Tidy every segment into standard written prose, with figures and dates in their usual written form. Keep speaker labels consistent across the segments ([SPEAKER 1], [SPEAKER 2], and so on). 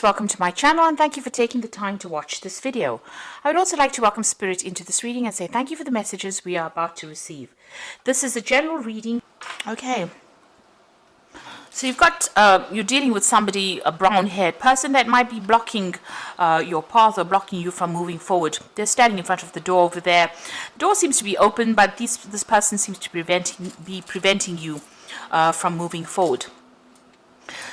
[SPEAKER 1] Welcome to my channel and thank you for taking the time to watch this video. I would also like to welcome Spirit into this reading and say thank you for the messages we are about to receive. This is a general reading. Okay. So you've got, you're dealing with somebody, a brown-haired person that might be blocking your path or blocking you from moving forward. They're standing in front of the door over there. The door seems to be open, but this person seems to be preventing you from moving forward.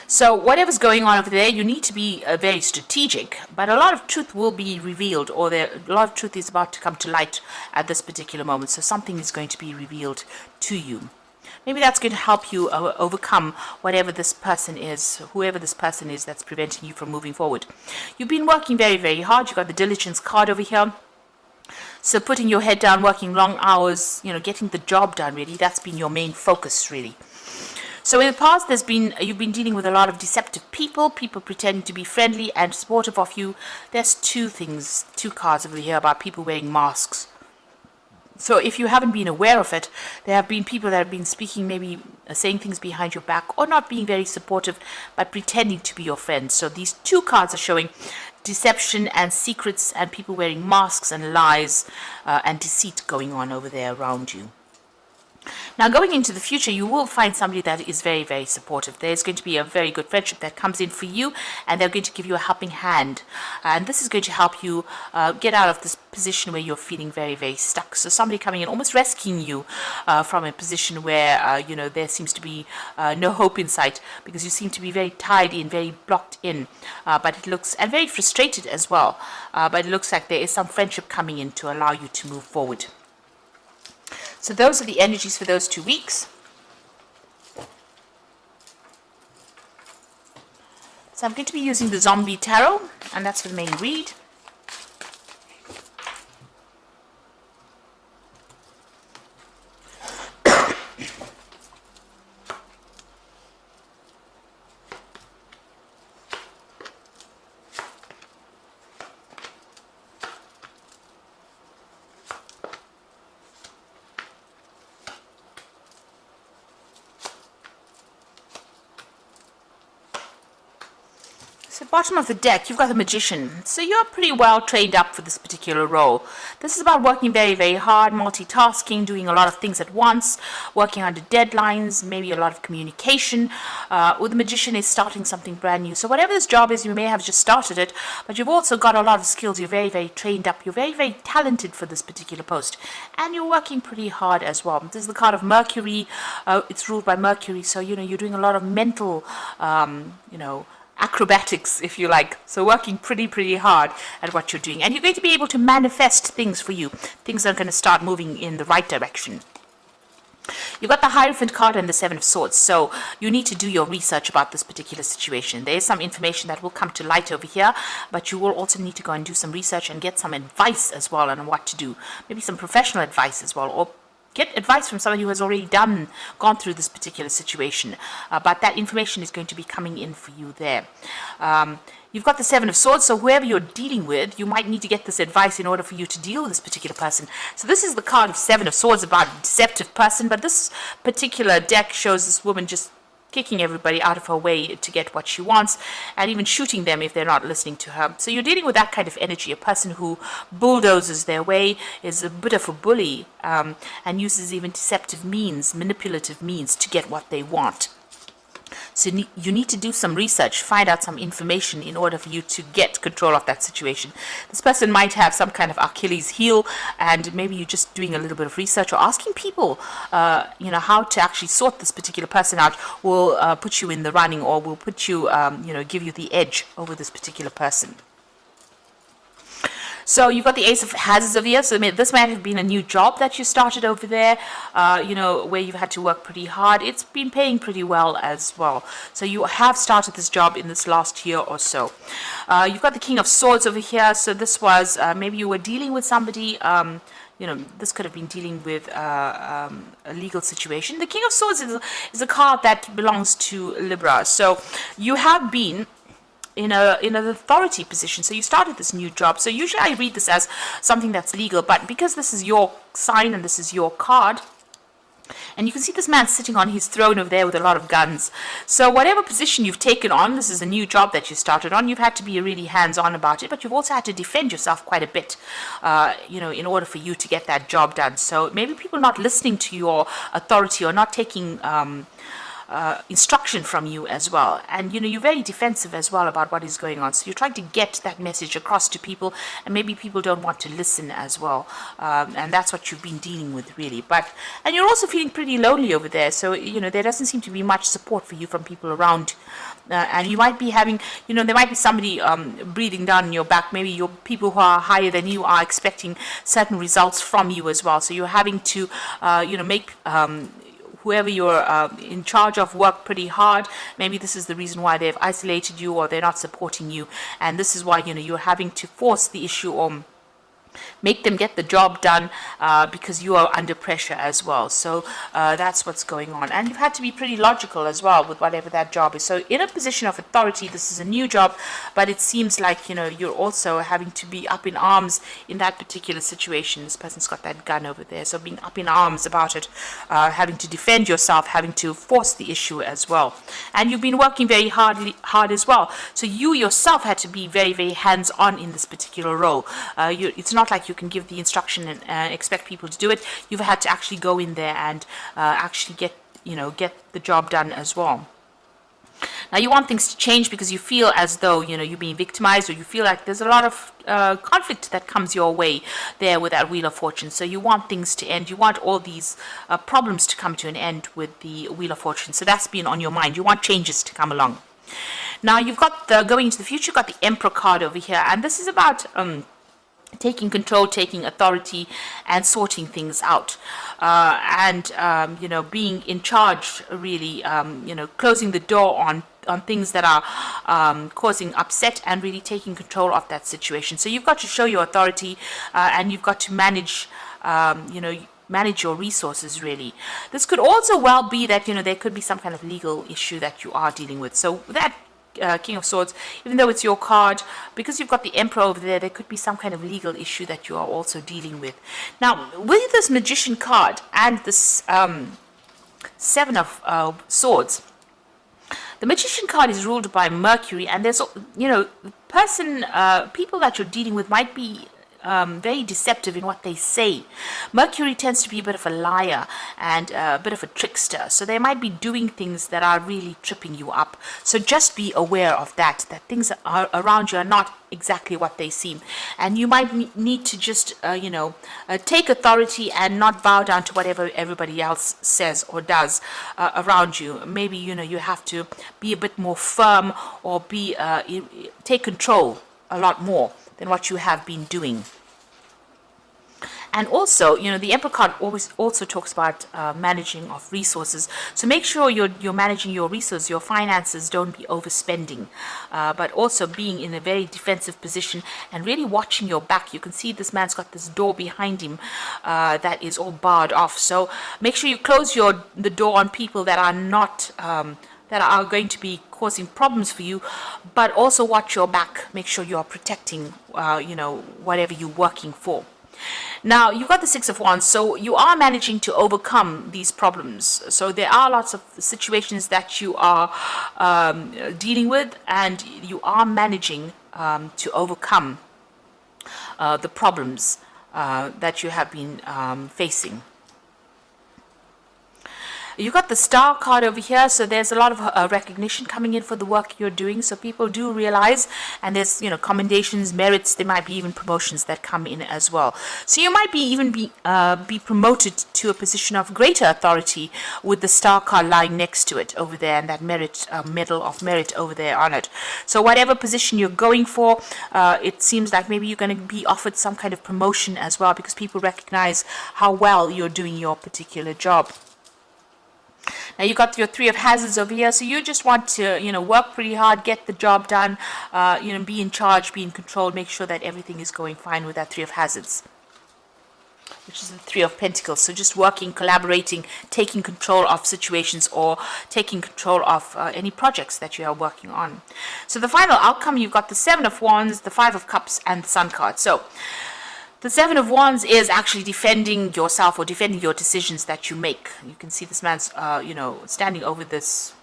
[SPEAKER 1] So whatever's going on over there, you need to be very strategic, but a lot of truth will be revealed, or a lot of truth is about to come to light at this particular moment. So something is going to be revealed to you. Maybe that's going to help you overcome whatever this person is, whoever this person is that's preventing you from moving forward. You've been working very, very hard. You've got the diligence card over here. So putting your head down, working long hours, getting the job done, really, that's been your main focus, really. So in the past, you've been dealing with a lot of deceptive people pretending to be friendly and supportive of you. There's two cards over here about people wearing masks. So if you haven't been aware of it, there have been people that have been speaking, maybe saying things behind your back, or not being very supportive, but pretending to be your friends. So these two cards are showing deception and secrets and people wearing masks and lies and deceit going on over there around you. Now, going into the future, you will find somebody that is very, very supportive. There's going to be a very good friendship that comes in for you, and they're going to give you a helping hand. And this is going to help you get out of this position where you're feeling very, very stuck. So somebody coming in, almost rescuing you from a position where, there seems to be no hope in sight, because you seem to be very tied in, very blocked in. But it looks, and very frustrated as well. But it looks like there is some friendship coming in to allow you to move forward. So those are the energies for those 2 weeks. So I'm going to be using the Zombie Tarot, and that's for the main read. So bottom of the deck, you've got the Magician. So you're pretty well trained up for this particular role. This is about working very, very hard, multitasking, doing a lot of things at once, working under deadlines, maybe a lot of communication. Or the Magician is starting something brand new. So whatever this job is, you may have just started it, but you've also got a lot of skills. You're very, very trained up. You're very, very talented for this particular post. And you're working pretty hard as well. This is the card of Mercury. It's ruled by Mercury. So, you're doing a lot of mental, acrobatics, if you like. So working pretty hard at what you're doing, and you're going to be able to manifest things for you. Things are going to start moving in the right direction. You've got the Hierophant card and the Seven of Swords, so you need to do your research about this particular situation. There is some information that will come to light over here, but you will also need to go and do some research and get some advice as well on what to do. Maybe some professional advice as well, or get advice from somebody who has already gone through this particular situation. But that information is going to be coming in for you there. You've got the Seven of Swords, so whoever you're dealing with, you might need to get this advice in order for you to deal with this particular person. So this is the card of Seven of Swords about a deceptive person, but this particular deck shows this woman just kicking everybody out of her way to get what she wants, and even shooting them if they're not listening to her. So you're dealing with that kind of energy, a person who bulldozes their way, is a bit of a bully, and uses even deceptive means, manipulative means to get what they want. So you need to do some research, find out some information in order for you to get control of that situation. This person might have some kind of Achilles heel, and maybe you're just doing a little bit of research or asking people, how to actually sort this particular person out will put you in the running, or will put you, give you the edge over this particular person. So you've got the Ace of Hazards over here. So this might have been a new job that you started over there, where you've had to work pretty hard. It's been paying pretty well as well. So you have started this job in this last year or so. You've got the King of Swords over here. So this was, maybe you were dealing with somebody, this could have been dealing with a legal situation. The King of Swords is a card that belongs to Libra. So you have been in an authority position. So you started this new job. So usually I read this as something that's legal, but because this is your sign and this is your card, And you can see this man sitting on his throne over there with a lot of guns. So whatever position you've taken on, this is a new job that you started on, you've had to be really hands-on about it, but you've also had to defend yourself quite a bit, in order for you to get that job done. So maybe people not listening to your authority or not taking instruction from you as well, and you're very defensive as well about what is going on, so you're trying to get that message across to people, and maybe people don't want to listen as well, and that's what you've been dealing with really. And you're also feeling pretty lonely over there, so there doesn't seem to be much support for you from people around, and you might be having, there might be somebody breathing down your back. Maybe your people who are higher than you are expecting certain results from you as well, so you're having to make whoever you're in charge of work pretty hard. Maybe this is the reason why they've isolated you, or they're not supporting you, and this is why you're having to force the issue or make them get the job done because you are under pressure as well. So that's what's going on, and you've had to be pretty logical as well with whatever that job is. So in a position of authority, this is a new job, but it seems like you're also having to be up in arms in that particular situation. This person's got that gun over there, so being up in arms about it, having to defend yourself, having to force the issue as well. And you've been working very hard as well, so you yourself had to be very, very hands-on in this particular role. It's not like you can give the instruction and expect people to do it. You've had to actually go in there and actually get the job done as well. Now you want things to change because you feel as though you're being victimized, or you feel like there's a lot of conflict that comes your way there with that Wheel of Fortune. So you want things to end. You want all these problems to come to an end with the Wheel of Fortune. So that's been on your mind. You want changes to come along. Now you've got going into the future. You've got the Emperor card over here, and this is about taking control, taking authority, and sorting things out, and being in charge, really, closing the door on things that are causing upset, and really taking control of that situation. So you've got to show your authority, and you've got to manage manage your resources, really. This could also well be that there could be some kind of legal issue that you are dealing with. So that King of Swords, even though it's your card, because you've got the Emperor over there, there could be some kind of legal issue that you are also dealing with. Now, with this Magician card and this Seven of Swords, the Magician card is ruled by Mercury, and there's, people that you're dealing with might be very deceptive in what they say. Mercury tends to be a bit of a liar and a bit of a trickster, so they might be doing things that are really tripping you up. So just be aware of that things are around you are not exactly what they seem, and you might need to just take authority and not bow down to whatever everybody else says or does around you. Maybe you have to be a bit more firm, or take control a lot more than what you have been doing. And also, the Emperor card always also talks about managing of resources. So make sure you're managing your resources, your finances. Don't be overspending, but also being in a very defensive position and really watching your back. You can see this man's got this door behind him that is all barred off. So make sure you close the door on people that are not that are going to be causing problems for you, but also watch your back. Make sure you are protecting, whatever you're working for. Now, you've got the Six of Wands, so you are managing to overcome these problems. So there are lots of situations that you are dealing with, and you are managing to overcome the problems that you have been facing. You've got the Star card over here, so there's a lot of recognition coming in for the work you're doing. So people do realize, and there's commendations, merits. There might be even promotions that come in as well. So you might be promoted to a position of greater authority with the Star card lying next to it over there, and that medal of merit over there on it. So whatever position you're going for, it seems like maybe you're going to be offered some kind of promotion as well, because people recognize how well you're doing your particular job. Now you've got your Three of Hazards over here, so you just want to, work pretty hard, get the job done, be in charge, be in control, make sure that everything is going fine with that Three of Hazards, which is the Three of Pentacles. So just working, collaborating, taking control of situations, or taking control of any projects that you are working on. So the final outcome, you've got the Seven of Wands, the Five of Cups, and the Sun card. So The Seven of Wands is actually defending yourself or defending your decisions that you make. You can see this man's, standing over this,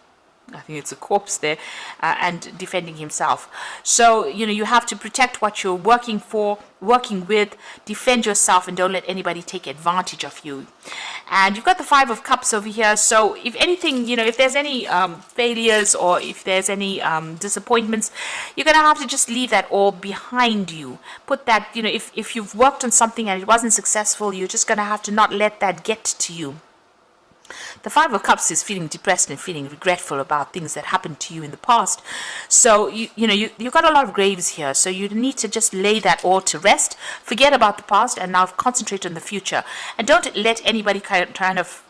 [SPEAKER 1] I think it's a corpse there, and defending himself. So, you have to protect what you're working for, working with, defend yourself, and don't let anybody take advantage of you. And you've got the Five of Cups over here. So if anything, if there's any failures or if there's any disappointments, you're going to have to just leave that all behind you. Put that, if you've worked on something and it wasn't successful, you're just going to have to not let that get to you. The Five of Cups is feeling depressed and feeling regretful about things that happened to you in the past. So, you've got a lot of graves here. So you need to just lay that all to rest. Forget about the past and now concentrate on the future. And don't let anybody kind of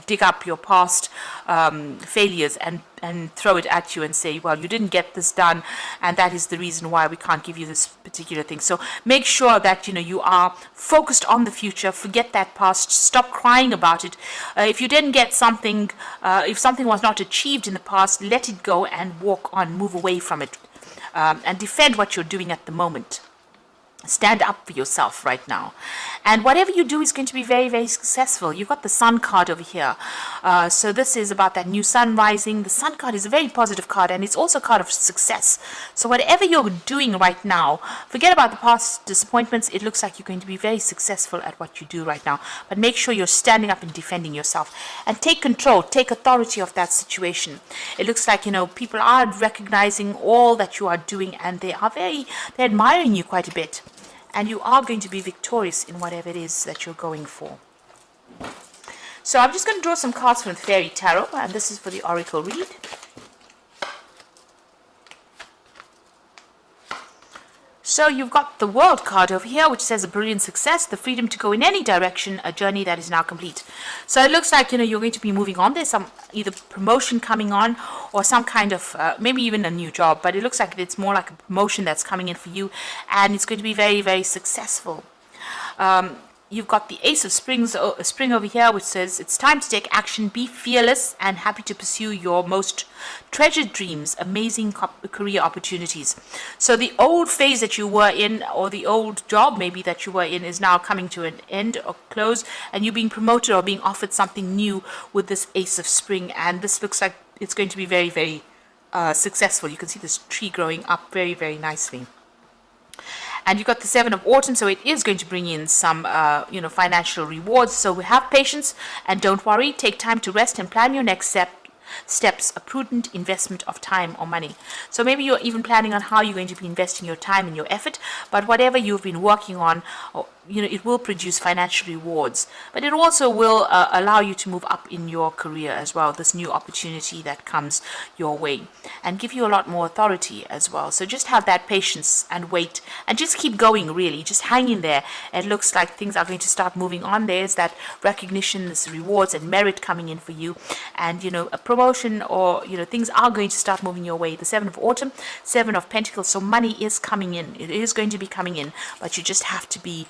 [SPEAKER 1] dig up your past failures and throw it at you and say, well, you didn't get this done, and that is the reason why we can't give you this particular thing. So make sure that you are focused on the future. Forget that past. Stop crying about it. If you didn't get something, if something was not achieved in the past, let it go and walk on, move away from it, and defend what you're doing at the moment. Stand up for yourself right now, and whatever you do is going to be very, very successful. You've got the Sun card over here, so this is about that new sun rising. The Sun card is a very positive card, and it's also a card of success. So whatever you're doing right now, forget about the past disappointments. It looks like you're going to be very successful at what you do right now, but make sure you're standing up and defending yourself, and take control, take authority of that situation. It looks like people are recognizing all that you are doing, and they're admiring you quite a bit. And you are going to be victorious in whatever it is that you're going for. So I'm just going to draw some cards from the Fairy Tarot, and this is for the Oracle read. So you've got the World card over here, which says a brilliant success, the freedom to go in any direction, a journey that is now complete. So it looks like, you're going to be moving on. There's some either promotion coming on or some kind of, maybe even a new job. But it looks like it's more like a promotion that's coming in for you, and it's going to be very, very successful. You've got the Ace of Spring over here, which says it's time to take action, be fearless, and happy to pursue your most treasured dreams, amazing career opportunities. So the old phase that you were in, or the old job maybe that you were in, is now coming to an end or close, and you're being promoted or being offered something new with this Ace of Spring. And this looks like it's going to be very, very successful. You can see this tree growing up very, very nicely. And you've got the Seven of Autumn, so it is going to bring in some, financial rewards. So have patience and don't worry. Take time to rest and plan your next steps, a prudent investment of time or money. So maybe you're even planning on how you're going to be investing your time and your effort, but whatever you've been working on, it will produce financial rewards, but it also will allow you to move up in your career as well, this new opportunity that comes your way, and give you a lot more authority as well. So just have that patience and wait, and just keep going, really. Just hang in there. It looks like things are going to start moving on. There's that recognition, this rewards and merit coming in for you, and a promotion, or things are going to start moving your way. The Seven of Autumn, Seven of Pentacles, so money is coming in. It is going to be coming in, but you just have to be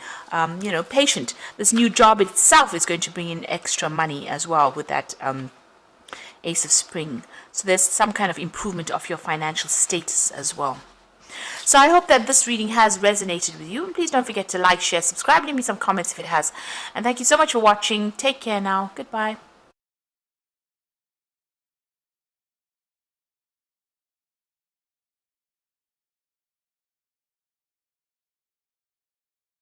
[SPEAKER 1] patient. This new job itself is going to bring in extra money as well with that Ace of Spring. So there's some kind of improvement of your financial status as well. So I hope that this reading has resonated with you. And please don't forget to like, share, subscribe, leave me some comments if it has. And thank you so much for watching. Take care now. Goodbye.